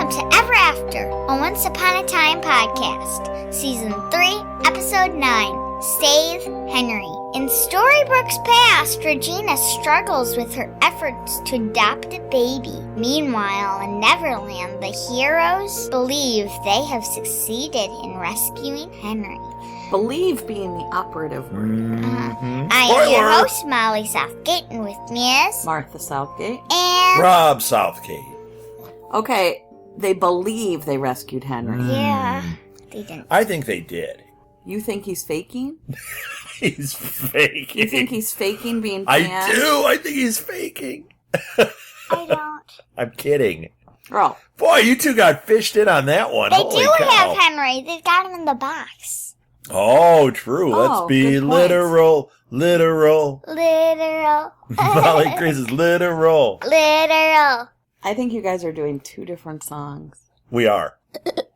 Welcome to Ever After, a Once Upon a Time podcast, Season 3, Episode 9, Save Henry. In Storybrooke's past, Regina struggles with her efforts to adopt a baby. Meanwhile, in Neverland, the heroes believe they have succeeded in rescuing Henry. Believe being the operative word. I am your host, Molly Southgate, and with me is Martha Southgate. And Rob Southgate. Okay, they believe they rescued Henry. Yeah, they didn't. I think they did. You think he's faking? He's faking. You think he's faking being I banned? do. I think he's faking. I don't. I'm kidding. Oh. Boy, you two got fished in on that one. They Holy do cow. have Henry. They've got him in the box. Oh, true. Oh, Let's be good point. literal. Literal. Molly Grace is literal. Literal. I think you guys are doing two different songs. We are.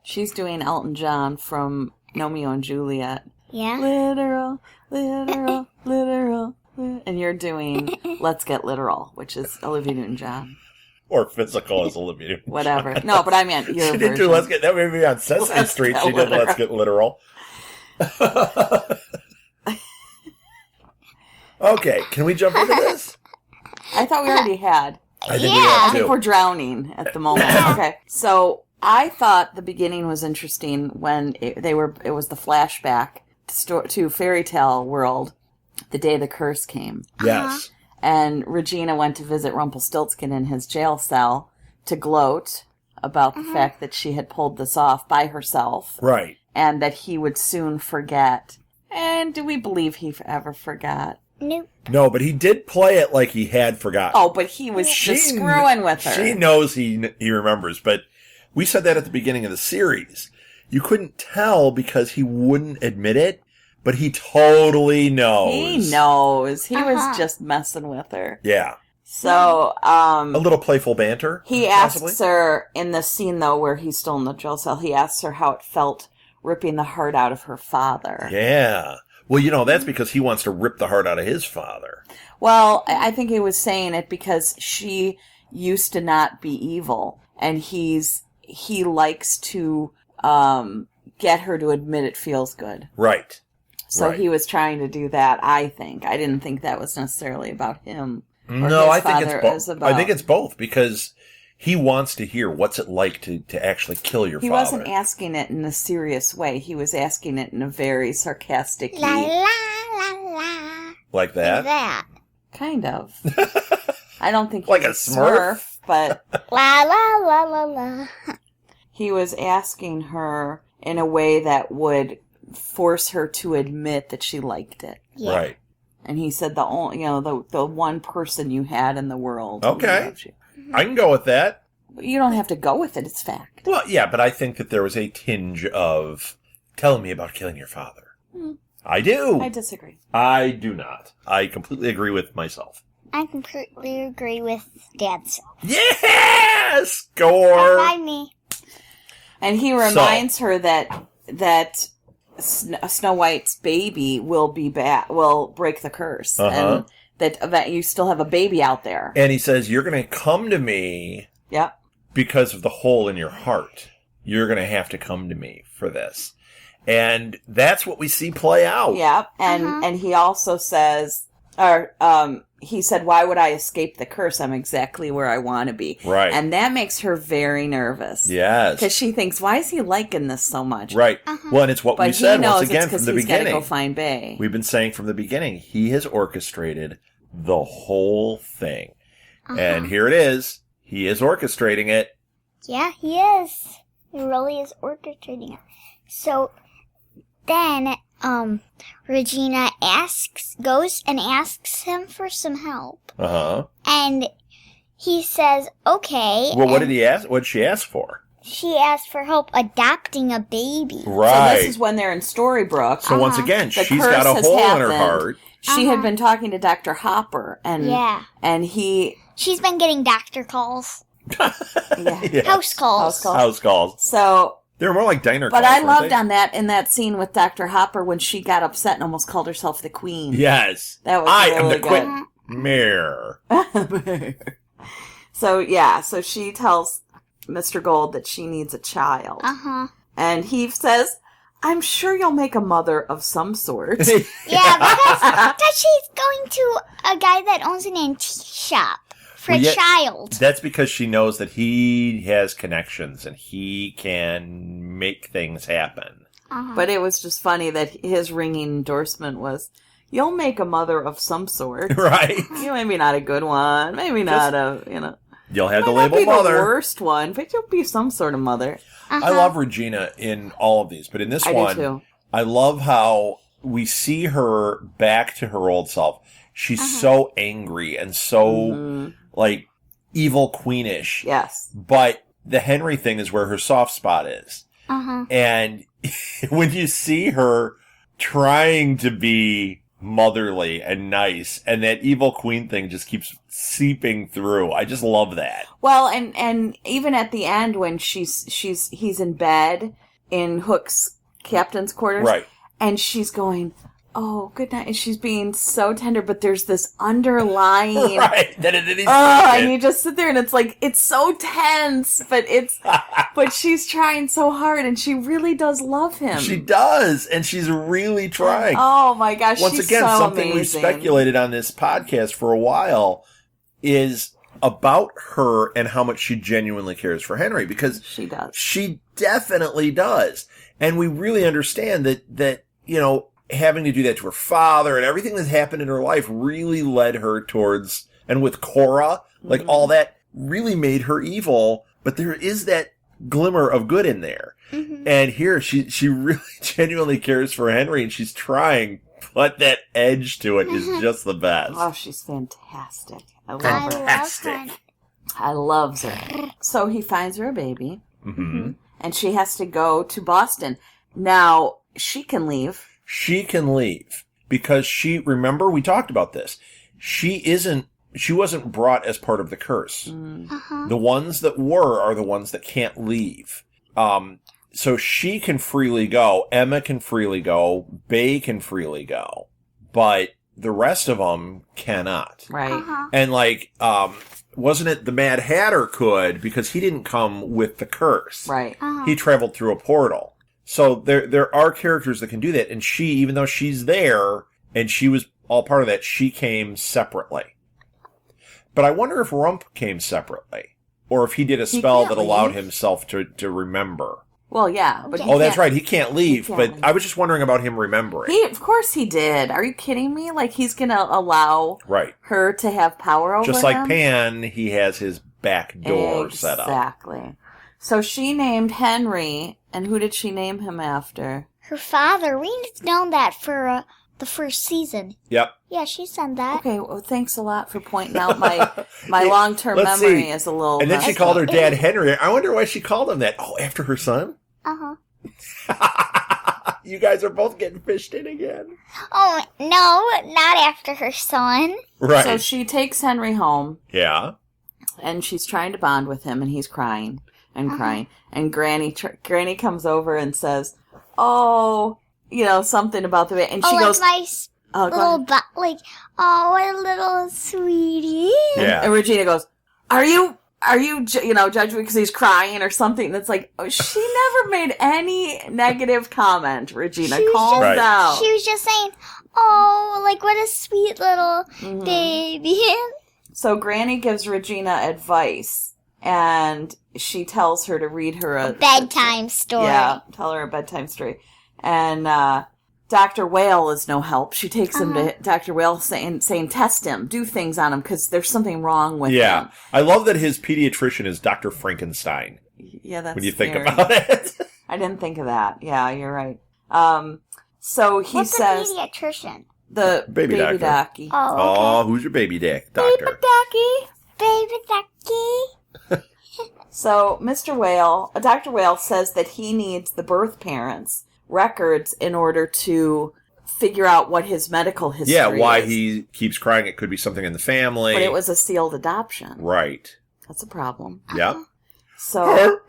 She's doing Elton John from Romeo and Juliet. Yeah. Literal, literal, literal. And you're doing Let's Get Literal, which is Olivia Newton-John. Or physical as Olivia Newton-John. Whatever. No, but I meant your She didn't do version. Let's Get... That would be on Sesame Let's Street. Get She did Literal. Let's Get Literal. Okay, can we jump into this? I thought we already had. I think we Yeah. have I think too. we're drowning at the moment. Okay, so I thought the beginning was interesting when it was the flashback to fairy tale world, the day the curse came, Yes. and Regina went to visit Rumpelstiltskin in his jail cell to gloat about the fact that she had pulled this off by herself, Right. and that he would soon forget. And do we believe he ever forgot? Nope. No, but he did play it like he had forgotten. Oh, but he was just screwing with her. She knows he remembers, but we said that at the beginning of the series. You couldn't tell because he wouldn't admit it, but he totally knows. He knows. He was just messing with her. Yeah. So, A little playful banter. he possibly. asks her in the scene, though, where he's still in the jail cell, he asks her how it felt ripping the heart out of her father. Yeah. Well, that's because he wants to rip the heart out of his father. Well, I think he was saying it because she used to not be evil, and he likes to get her to admit it feels good. Right. So Right. he was trying to do that, I think. I didn't think that was necessarily about him. or No, his I think father. it's It both. was about- I think it's both because he wants to hear what's it like to actually kill your He father. wasn't asking it in a serious way. He was asking it in a very sarcastic, La la la la. Like that? That. kind of. I don't think he Like a was Smurf? but La la la la la. he was asking her in a way that would force her to admit that she liked it. Yeah. Right. And he said the only, the one person you had in the world. who Okay. loved you. I can go with that. You don't have to go with it. It's fact. Well, yeah, but I think that there was a tinge of telling me about killing your father. I do. I disagree. I do not. I completely agree with myself. I completely agree with Dad's. Yeah! Score! By me. And he reminds her that Snow White's baby will break the curse, and that you still have a baby out there. And he says, you're going to come to me Yep. because of the hole in your heart. You're going to have to come to me for this. And that's what we see play out. Yep. And he also says, he said, why would I escape the curse? I'm exactly where I want to be. Right. And that makes her very nervous. Yes. Because she thinks, why is he liking this so much? Right. Well, and it's what But we he said knows once again it's from because the he's got to beginning. go find Bay. We've been saying from the beginning, he has orchestrated the whole thing. And here it is. He is orchestrating it. Yeah, he is. He really is orchestrating it. So then, Regina goes and asks him for some help. Uh-huh. And he says, okay. Well, what and did he ask? What did she ask for? She asked for help adopting a baby. Right. So this is when they're in Storybrooke. So once again, The she's curse got a has hole in her happened. heart. She had been talking to Dr. Hopper, and Yeah. and he She's been getting doctor calls. Yeah. House calls. House calls. So, They were more like diner but calls. I weren't loved they? in that scene with Dr. Hopper when she got upset and almost called herself the Queen. Yes. That was I am really the queen. Mirror. So yeah, so she tells Mr. Gold that she needs a child. Uh-huh. And he says, I'm sure you'll make a mother of some sort. Yeah, because she's going to a guy that owns an antique shop for a child. That's because she knows that he has connections and he can make things happen. Uh-huh. But it was just funny that his ringing endorsement was, you'll make a mother of some sort. Right. Maybe not a good one. Maybe not You'll have the might not label be mother. the worst one, but you'll be some sort of mother. Uh-huh. I love Regina in all of these, but in this one, do too. I love how we see her back to her old self. She's so angry and so, like, evil queenish. Yes. But the Henry thing is where her soft spot is. Uh-huh. And when you see her trying to be motherly and nice, and that evil queen thing just keeps seeping through, I just love that. Well, and even at the end when he's in bed in Hook's captain's quarters, Right. and she's going, oh, good night, and she's being so tender, but there's this underlying Right. and you just sit there and it's like, it's so tense, but she's trying so hard and she really does love him. She does, and she's really trying. Oh my gosh, Once she's again, so something amazing. we speculated on this podcast for a while is about her and how much she genuinely cares for Henry, because She does. she definitely does. And we really understand that, having to do that to her father and everything that's happened in her life really led her towards, and with Cora, like all that really made her evil, but there is that glimmer of good in there. Mm-hmm. And here she really genuinely cares for Henry, and she's trying, but that edge to it is just the best. Oh, she's fantastic. I love I her. Fantastic. I loves her. So he finds her a baby, Mm-hmm. and she has to go to Boston. Now, she can leave. She can leave because remember we talked about this. She wasn't brought as part of the curse. Uh-huh. The ones that were are the ones that can't leave. So she can freely go. Emma can freely go. Bay can freely go. But the rest of them cannot. Right. Uh-huh. And wasn't it the Mad Hatter could, because he didn't come with the curse. Right. Uh-huh. He traveled through a portal. So there are characters that can do that, and she, even though she's there, and she was all part of that, she came separately. But I wonder if Rump came separately, or if he did a spell can't that allowed leave. himself to remember. Well, yeah, but Okay. he Oh, that's can't- right, he can't leave, he but can't leave. I was just wondering about him remembering. Of course he did. Are you kidding me? Like, he's gonna allow Right. her to have power over Just him? like Pan, he has his back door set up. Exactly. So she named Henry, and who did she name him after? Her father. We've known that for the first season. Yep. Yeah, she said that. Okay, well, thanks a lot for pointing out my long-term Let's memory see. is a little... And then she messed called up. her dad Henry. I wonder why she called him that. Oh, after her son? Uh-huh. You guys are both getting fished in again. Oh, no, not after her son. Right. So she takes Henry home, Yeah. and she's trying to bond with him, and he's crying and crying. And Granny comes over and says, oh, something about the... And she like goes... my Oh, go little ahead. oh, what a little sweetie. Yeah. And Regina goes, are you judging me because he's crying or something? And it's like, oh, she never made any negative comment, Regina. She was Calm Right. down. She was just saying, oh, like what a sweet little Mhm. baby. So Granny gives Regina advice, and she tells her to read her a Bedtime story. Yeah, tell her a bedtime story. And Dr. Whale is no help. She takes him to Dr. Whale saying, test him, do things on him, because there's something wrong with Yeah. him. I love that his pediatrician is Dr. Frankenstein. Yeah, that's When you think scary. about it. I didn't think of that. Yeah, you're right. So he What's says a pediatrician? the Baby doctor. ducky. Oh, Oh, okay. who's your baby Baby doctor? ducky. Baby ducky. So Dr. Whale says that he needs the birth parents' records in order to figure out what his medical history Yeah, why is. he keeps crying. It could be something in the family. But it was a sealed adoption. Right. That's a problem. Yep. So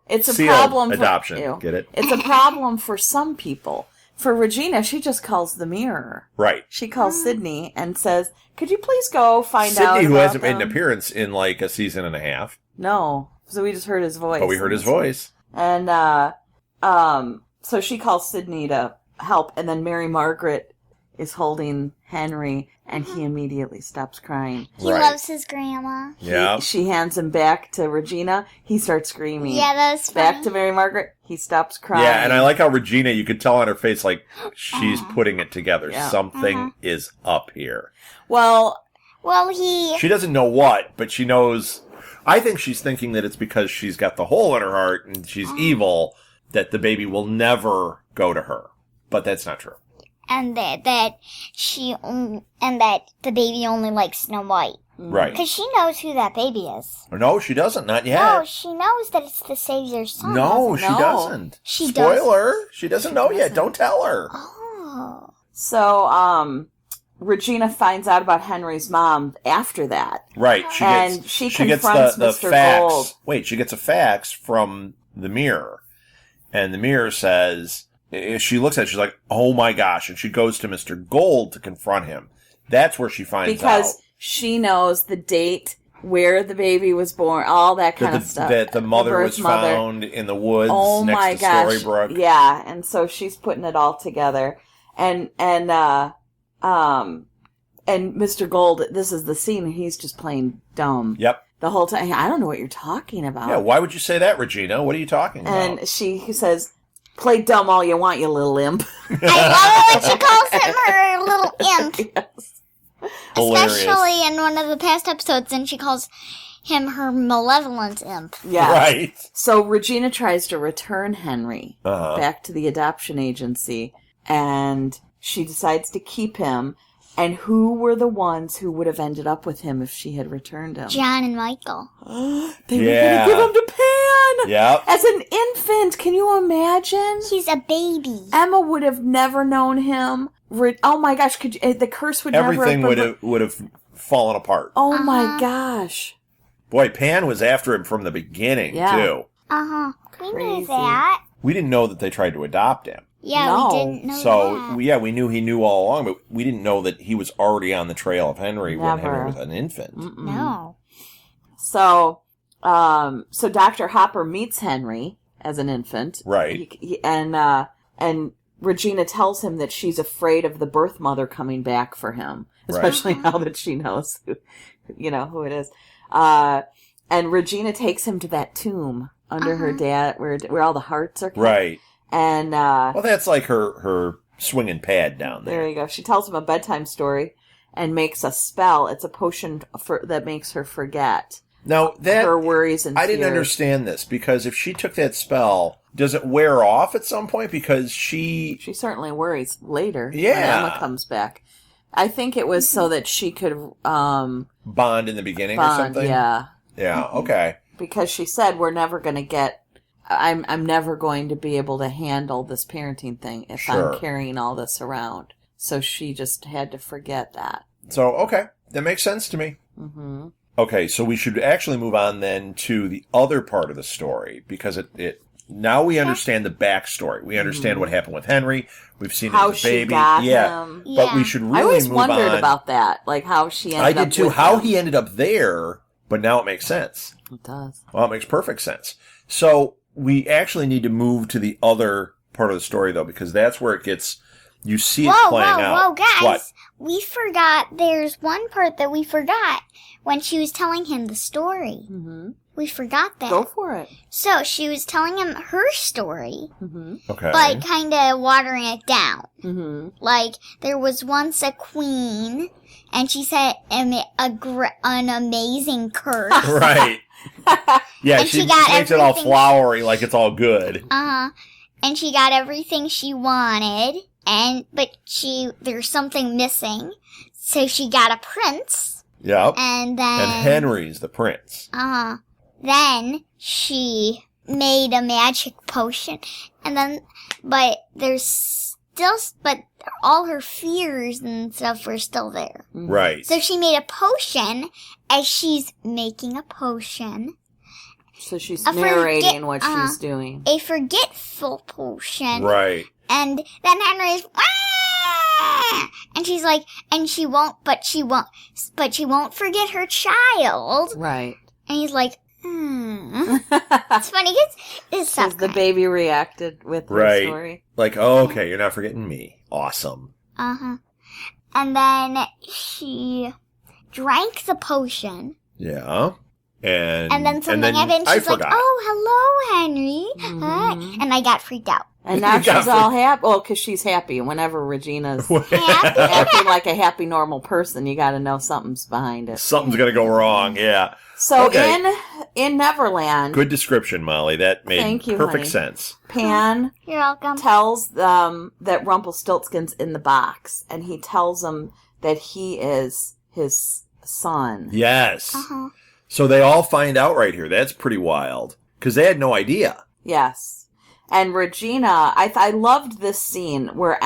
it's a Sealed problem for adoption. Ew. Get it? It's a problem for some people. For Regina, she just calls the mirror. Right. She calls Sydney and says, "Could you please go find out?" Sydney, who about hasn't made an them?" appearance in like a season and a half. No, So we just heard his voice. But we heard his voice. And so she calls Sydney to help, and then Mary Margaret is holding Henry, and he immediately stops crying. He loves his grandma. Yeah. She hands him back to Regina. He starts screaming. Yeah, that was funny. Back to Mary Margaret. He stops crying. Yeah, and I like how Regina, you could tell on her face, like, she's putting it together. Yeah. Something is up here. Well, She doesn't know what, but she knows... I think she's thinking that it's because she's got the hole in her heart and she's evil, that the baby will never go to her. But that's not true. And that the baby only likes Snow White. Right. Because she knows who that baby is. No, she doesn't. Not yet. No, she knows that it's the Savior's son. No, she No. doesn't. She does. Spoiler. She doesn't know yet. Don't tell her. Oh. so, Regina finds out about Henry's mom after that. Right. She gets confronts the Mr. fax. Gold. Wait, she gets a fax from the mirror. And the mirror says, she looks at it, she's like, oh my gosh. And she goes to Mr. Gold to confront him. That's where she finds out. Because she knows the date, where the baby was born, all that kind of stuff. That the mother was found in the woods next to Storybrooke. Yeah, and so she's putting it all together. And Mr. Gold, this is the scene, he's just playing dumb. Yep. The whole time. I don't know what you're talking about. Yeah, why would you say that, Regina? What are you talking about? And she says, play dumb all you want, you little imp. I love it when she calls him her little imp. Yes. Hilarious. Especially in one of the past episodes, and she calls him her malevolent imp. Yeah. Right. So Regina tries to return Henry Uh-huh. back to the adoption agency, and she decides to keep him. And who were the ones who would have ended up with him if she had returned him? John and Michael. They were going to give him to Pan! Yep. As an infant, can you imagine? He's a baby. Emma would have never known him. Oh my gosh, the curse would Everything never have... would have fallen apart. Oh my gosh. Boy, Pan was after him from the beginning, too. Uh-huh. We Crazy. knew that. We didn't know that they tried to adopt him. Yeah, No. we didn't know So, that. we knew he knew all along, but we didn't know that he was already on the trail of Henry when Never. Henry was an infant. No. So Dr. Hopper meets Henry as an infant. Right. And Regina tells him that she's afraid of the birth mother coming back for him, especially now that she knows who it is. And Regina takes him to that tomb under her dad, where all the hearts are kept. Right. And Well, that's like her swinging pad down there there. you go. She tells him a bedtime story and makes a spell. It's a potion that makes her forget Now, her worries and I didn't fears. understand this, because if she took that spell, does it wear off at some point? Because she certainly worries later when Yeah. Emma comes back. I think it was so that she could bond in the beginning or bond. something? Yeah, Yeah, okay. because she said we're never going to get. I'm never going to be able to handle this parenting thing if Sure. I'm carrying all this around. So she just had to forget that. So, okay. That makes sense to me. Mm-hmm. Okay, so we should actually move on then to the other part of the story, because it now we understand the backstory. We understand what happened with Henry. We've seen him How as a she baby. got yeah. him. But we should really I always move wondered on. about that, like how she ended I up did too. with How him. he ended up there, but now it makes sense. It does. Well, it makes perfect sense. So we actually need to move to the other part of the story, though, because that's where it gets, you see it playing out. Whoa, guys. What? We forgot, there's one part that we forgot when she was telling him the story. Mm-hmm. We forgot that. Go for it. So she was telling him her story, Mm-hmm. Okay. but kind of watering it down. Mm-hmm. Like, there was once a queen, and she said an amazing curse. Right. Yeah, And she she got makes it all everything- flowery, like it's all good. And she got everything she wanted, but there's something missing. So she got a prince, Yep. and then... And Henry's the prince. Then she made a magic potion, but all her fears and stuff were still there. Right. So she made a potion as she's making a potion. So she's A narrating what forget- she's doing. A forgetful potion. Right. And then Henry's, "Ah!" And she's like, but she won't forget her child. Right. And he's like, It's funny because it's Because the baby reacted with her Right. story. Like, oh, okay, you're not forgetting me. Awesome. Uh-huh. And then she drank the potion. Yeah. And then something happened. She's like, forgot. "Oh, hello, Henry." And I got freaked out. And now she's all happy. Well, because she's happy. Whenever Regina's acting like a happy, normal person, you got to know something's behind it. Something's going to go wrong, yeah. So Okay. in Neverland, Good description, Molly. That made Thank you, perfect honey. sense. Pan You're welcome. tells them that Rumpelstiltskin's in the box, and he tells them that he is his son. Yes. Uh-huh. So they all find out right here. That's pretty wild. Because they had no idea. Yes. And Regina, I loved this scene where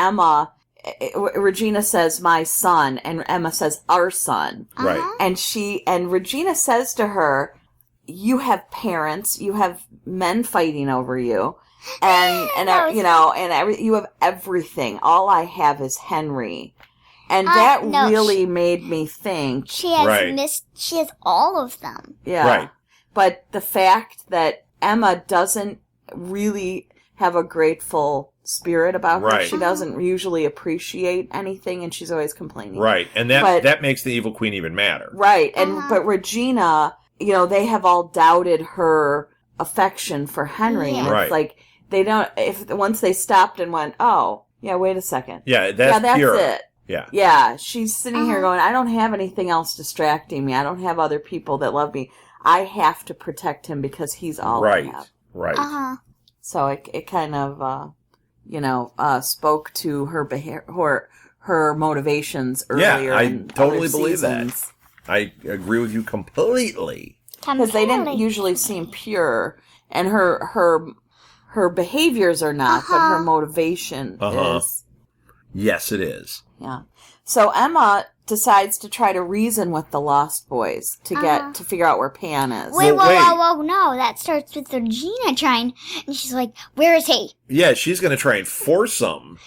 Regina says, "My son," and Emma says, "Our son." Right. And Regina says to her, "You have parents, you have men fighting over you, and you have everything. All I have is Henry." And that no, really made me think. She has Right. She has all of them. Yeah. Right. But the fact that Emma doesn't really have a grateful spirit about her. Right. She doesn't usually appreciate anything, and she's always complaining. Right. And that makes the evil queen even madder. Right. And but Regina, they have all doubted her affection for Henry. Yeah. And Right. it's like they don't once they stopped and went, "Oh, yeah, wait a second. Yeah, that's pure. it." Yeah. Yeah, she's sitting here going, "I don't have anything else distracting me. I don't have other people that love me. I have to protect him because he's all I have." Right. Uh-huh. So it kind of, spoke to her motivations earlier. I in totally other believe that. seasons. I agree with you completely. Because they didn't usually seem pure, and her behaviors are not, but her motivation is. Yes, it is. Yeah. So Emma decides to try to reason with the Lost Boys to figure out where Pan is. Wait, Well, whoa, no. That starts with Regina trying, and she's like, "Where is he?" Yeah, she's going to try and force them.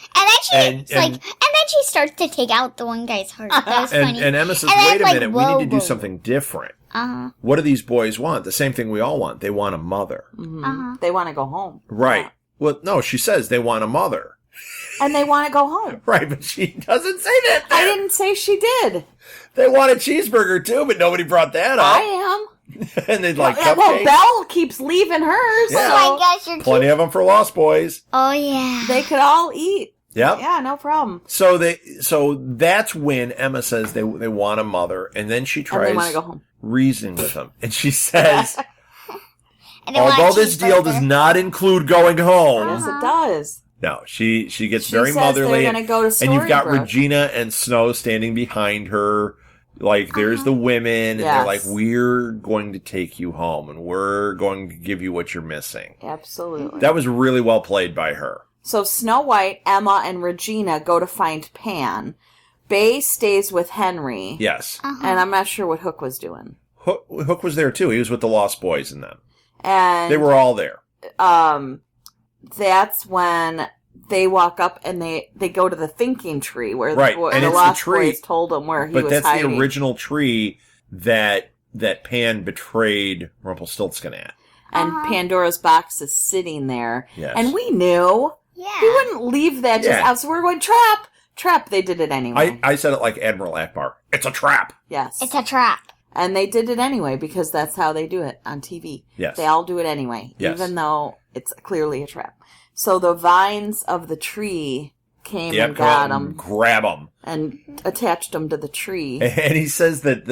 And then And- and then she starts to take out the one guy's heart. That was funny. And Emma says, And then wait it's a like, minute, we whoa, need to do whoa. something different. Uh-huh. What do these boys want? The same thing we all want. They want a mother. Mhm. They want to go home. Right. Yeah. Well, no, she says they want a mother. And they want to go home. Right, but she doesn't say that I there. didn't say she did. They want a cheeseburger too, but nobody brought that up. I am. And they'd like Well, cupcakes. Belle keeps leaving hers. Yeah. Oh So my gosh, you're Plenty of them for Lost Boys. Oh yeah. they could all eat. Yep. Yeah, no problem. So that's when Emma says they want a mother, and then she And tries they want to go home. reasoning with them, and she says, And they want a although this deal cheeseburger. does not include going home, Yes, it does. no, she gets She very says motherly, they're going to go to and you've got Storybrooke. Regina and Snow standing behind her. Like, there's the women, and they're Yes. like, we're going to take you home, and we're going to give you what you're missing. Absolutely. That was really well played by her. So Snow White, Emma, and Regina go to find Pan. Bay stays with Henry. Yes. And I'm not sure what Hook was doing. Hook was there, too. He was with the Lost Boys and them. And They were all there. that's when they walk up and they go to the thinking tree where Right, the, and the it's the Lost tree- Boys told him where he But was that's hiding. the original tree that Pan betrayed Rumpelstiltskin at. And Pandora's box is sitting there. Yes. And we knew. Yeah. He wouldn't leave that just Yeah. out. So we're going, trap! Trap. They did it anyway. I said it like Admiral Akbar. It's a trap. Yes. It's a trap. And they did it anyway because that's how they do it on TV. Yes. They all do it anyway, Yes. even though it's clearly a trap. So the vines of the tree came and come got out and him grab him. and attached him to the tree. And he says that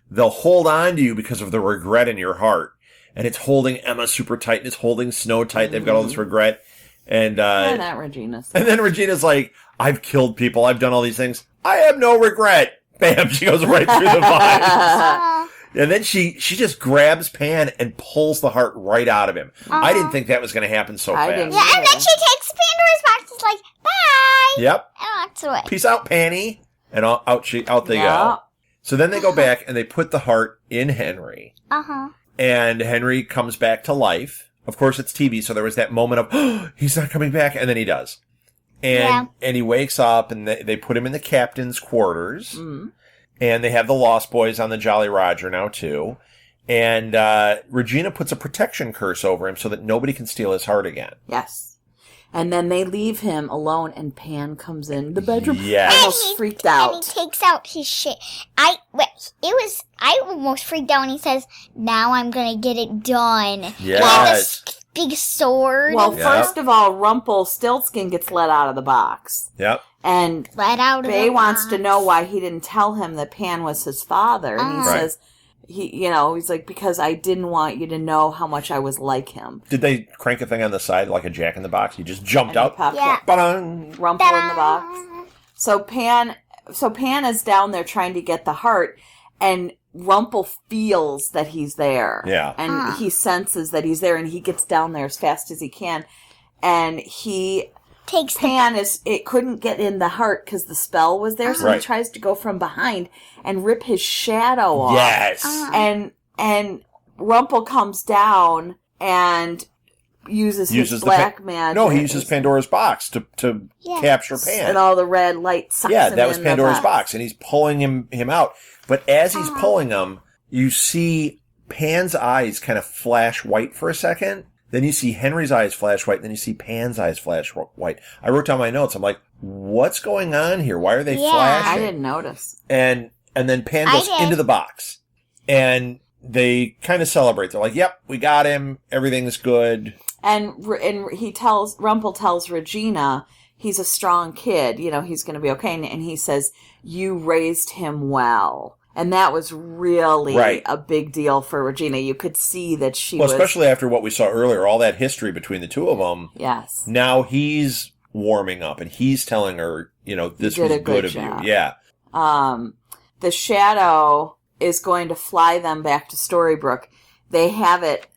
they'll hold on to you because of the regret in your heart. And it's holding Emma super tight and it's holding Snow tight. They've got all this regret. And Why not Regina? and then Regina's like, I've killed people. I've done all these things. I have no regret. Bam, she goes right through the vines. And then she just grabs Pan and pulls the heart right out of him. I didn't think that was going to happen so I fast. didn't. Yeah, and then she takes Pandora's box. It's like, bye. Yep. And walks away. Peace out, Panny. And out they Yeah. go. So then they go back and they put the heart in Henry. Uh-huh. And Henry comes back to life. Of course, it's TV, so there was that moment of, oh, he's not coming back, and then he does. And he wakes up, and they put him in the captain's quarters. And they have the Lost Boys on the Jolly Roger now, too. And Regina puts a protection curse over him so that nobody can steal his heart again. Yes. And then they leave him alone, and Pan comes in the bedroom. Yes. I almost freaked out. And he takes out his shit. I almost freaked out when he says, "Now I'm gonna get it done." Yes. With this big sword. Well, Yep. first of all, Rumpelstiltskin gets let out of the box. Yep. And let out of Bay the wants box. to know why he didn't tell him that Pan was his father. And he Right. says, he's like, because I didn't want you to know how much I was like him. Did they crank a thing on the side like a Jack in the Box? He just jumped And he out. popped Yeah. Ba-dang. Rumple in the box. So Pan is down there trying to get the heart, and Rumple feels that he's there. Yeah. And he senses that he's there, and he gets down there as fast as he can. And it couldn't get in the heart because the spell was there, so Right. he tries to go from behind and rip his shadow off. Yes. And Rumple comes down and uses his black magic. No, he uses Pandora's box to capture Pan. And all the red light sucks Yeah, him that was in Pandora's the box, and he's pulling him out. But as he's pulling him, you see Pan's eyes kind of flash white for a second. Then you see Henry's eyes flash white. Then you see Pan's eyes flash white. I wrote down my notes. I'm like, what's going on here? Why are they flashing? I didn't notice. And then Pan goes into the box, and they kind of celebrate. They're like, "Yep, we got him. Everything's good." And Rumple tells Regina he's a strong kid. He's going to be okay. And he says, "You raised him well." And that was really a big deal for Regina. You could see that she was... especially after what we saw earlier, all that history between the two of them. Yes. Now he's warming up, and he's telling her, this was good of you. Yeah. The shadow is going to fly them back to Storybrooke. They have it...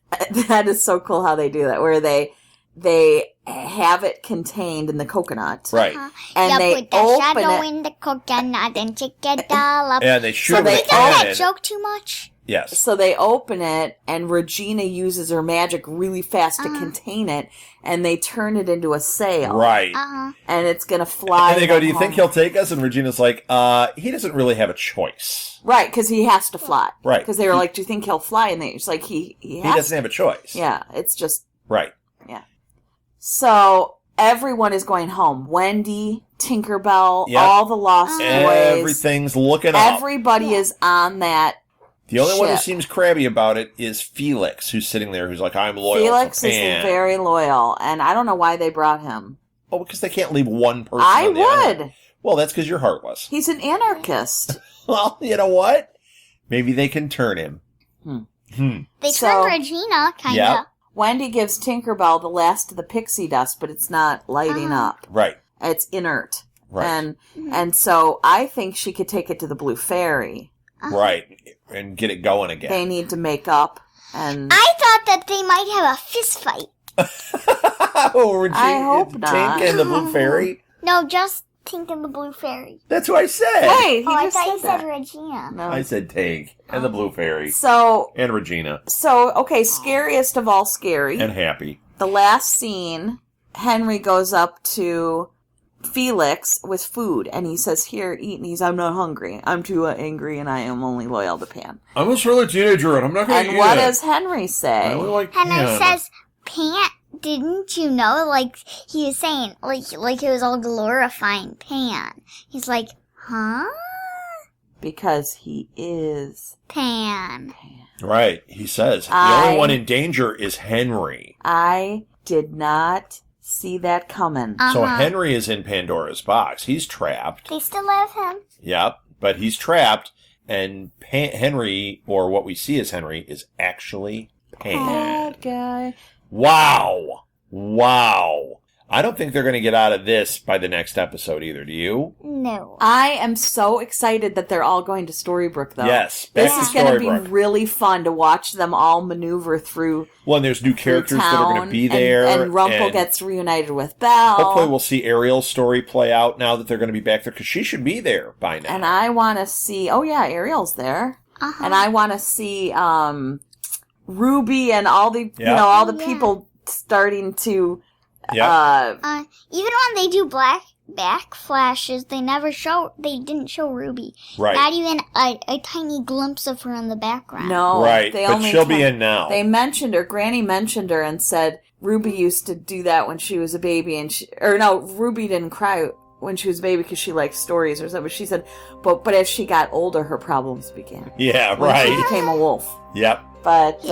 That is so cool how they do that, where they have it contained in the coconut. Right. And they put the open shadow it. in the coconut and check it all up. And they shoot So him with they a Did that cannon. joke too much? Yes. So they open it, and Regina uses her magic really fast to contain it, and they turn it into a sail. Right. And it's going to fly. And they go, them "Do you think home." he'll take us?" And Regina's like, he doesn't really have a choice. Right, because he has to fly. Right. Because they were like, "Do you think he'll fly?" And it's like, he He has doesn't have a choice. Yeah, it's just... Right. Yeah. So everyone is going home. Wendy, Tinkerbell, Yep. all the Lost Boys. Everything's looking up. Everybody is on that. The only one who ship. seems crabby about it is Felix, who's sitting there, who's like, "I'm loyal Felix to is Pan." very loyal, and I don't know why they brought him. Oh, because they can't leave one person I on the island. would. Well, that's because you're heartless. He's an anarchist. Well, you know what? Maybe they can turn him. They So- turned Regina, kind of. Yep. Wendy gives Tinkerbell the last of the pixie dust, but it's not lighting up. Right. It's inert. Right. And so I think she could take it to the Blue Fairy. Right. And get it going again. They need to make up. And I thought that they might have a fist fight. Oh, Regina, I hope not. Tink and the Blue Fairy? No, just Tink and the Blue Fairy. That's what I said. hey, he Oh, I just thought you said said that. Regina. No. I said Tink and the Blue Fairy. So And Regina. okay, scariest of all scary. And Happy. The last scene, Henry goes up to Felix with food, and he says, "Here, eat." And he's, "I'm not hungry. I'm too angry, and I am only loyal to Pan." I'm a surly teenager, and I'm not going to And eat what it. does Henry I say? only like And Pan. it says, Pan, didn't you know? Like, he was saying, like it was all glorifying Pan. He's like, huh? Because he is. Pan. Right. He says, the I- only one in danger is Henry. I did not see that coming. So Uh-huh. Henry is in Pandora's box. He's trapped. They still love him. Yep. But he's trapped, and Henry, or what we see as Henry, is actually Pan. Bad guy. Wow. Wow. I don't think they're going to get out of this by the next episode either. Do you? No. I am so excited that they're all going to Storybrooke, though. Yes. This Back is to going to be Storybrooke. really fun to watch them all maneuver through Well, and there's new characters that are going to be and- there. And Rumple and gets reunited with Belle. Hopefully we'll see Ariel's story play out now that they're going to be back there, because she should be there by now. And I want to see... Oh, yeah, Ariel's there. Uh-huh. And I want to see Ruby and all the Yeah. all the Yeah. people starting to... Yep. Even when they do backflashes. They didn't show Ruby. Right. Not even a tiny glimpse of her in the background. No. Right, but she'll be in now. They mentioned her. Granny mentioned her and said Ruby used to do that when she was a baby, and Ruby didn't cry when she was a baby because she liked stories or something. She said, but as she got older, her problems began. Yeah, When right. she became a wolf. Yep. But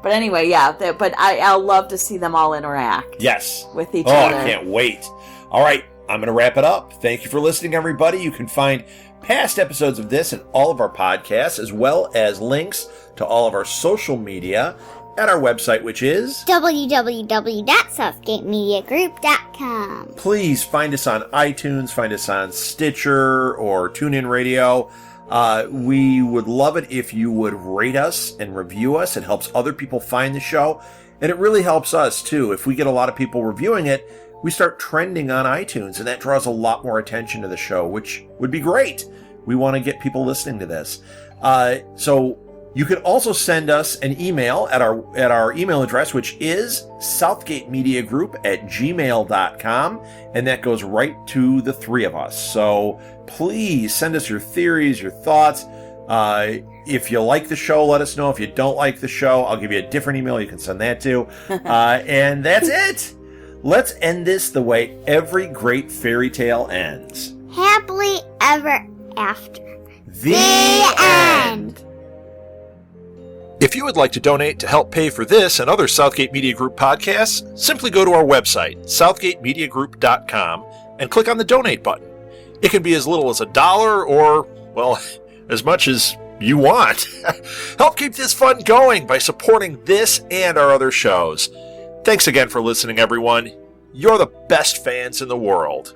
anyway, yeah. But I'll love to see them all interact. Yes. With each other. I can't wait. All right, I'm going to wrap it up. Thank you for listening, everybody. You can find past episodes of this and all of our podcasts, as well as links to all of our social media at our website, which is www.southgatemediagroup.com. Please find us on iTunes, find us on Stitcher or TuneIn Radio. We would love it if you would rate us and review us. It helps other people find the show, and it really helps us, too. If we get a lot of people reviewing it, we start trending on iTunes, and that draws a lot more attention to the show, which would be great. We want to get people listening to this. So you can also send us an email at our email address, which is southgatemediagroup@gmail.com, and that goes right to the three of us. So please send us your theories, your thoughts. If you like the show, let us know. If you don't like the show, I'll give you a different email you can send that to. And that's it. Let's end this the way every great fairy tale ends. Happily ever after. The end. If you would like to donate to help pay for this and other Southgate Media Group podcasts, simply go to our website, southgatemediagroup.com, and click on the donate button. It can be as little as $1 or, well, as much as you want. Help keep this fun going by supporting this and our other shows. Thanks again for listening, everyone. You're the best fans in the world.